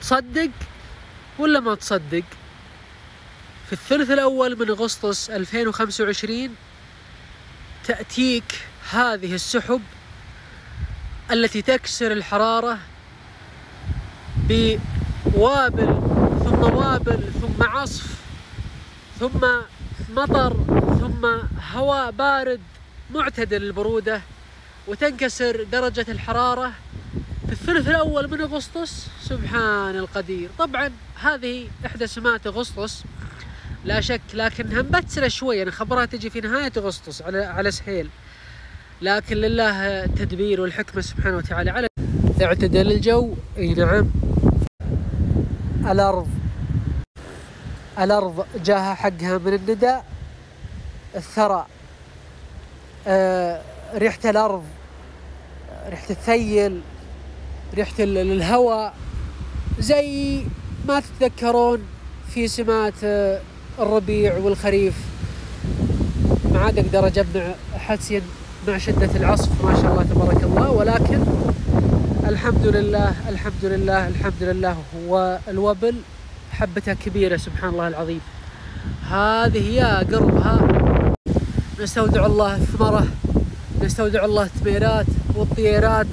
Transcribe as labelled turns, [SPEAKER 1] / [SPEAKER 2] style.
[SPEAKER 1] تصدق ولا ما تصدق؟ في الثلث الأول من أغسطس 2025 تأتيك هذه السحب التي تكسر الحرارة بوابل ثم وابل ثم عصف ثم مطر ثم هواء بارد معتدل البرودة، وتنكسر درجة الحرارة في الثلث الأول من أغسطس. سبحان القدير. طبعا هذه إحدى سمات أغسطس لا شك، لكنها مبتسرة شوي، يعني خبرها تجي في نهاية أغسطس على سهيل، لكن لله التدبير والحكمة سبحانه وتعالى. على اعتدل الجو. اي نعم، الأرض جاها حقها من الندى، الثرى، ريحة الأرض، ريحة الثيل، ريحة الهواء، زي ما تتذكرون في سمات الربيع والخريف. ما عاد أقدر أجمع حسين مع شدة العصف ما شاء الله تبارك الله، ولكن الحمد لله الحمد لله الحمد لله. والوبل حبتها كبيرة سبحان الله العظيم. هذه يا قربها نستودع الله الثمرة، نستودع الله التميرات والطيرات.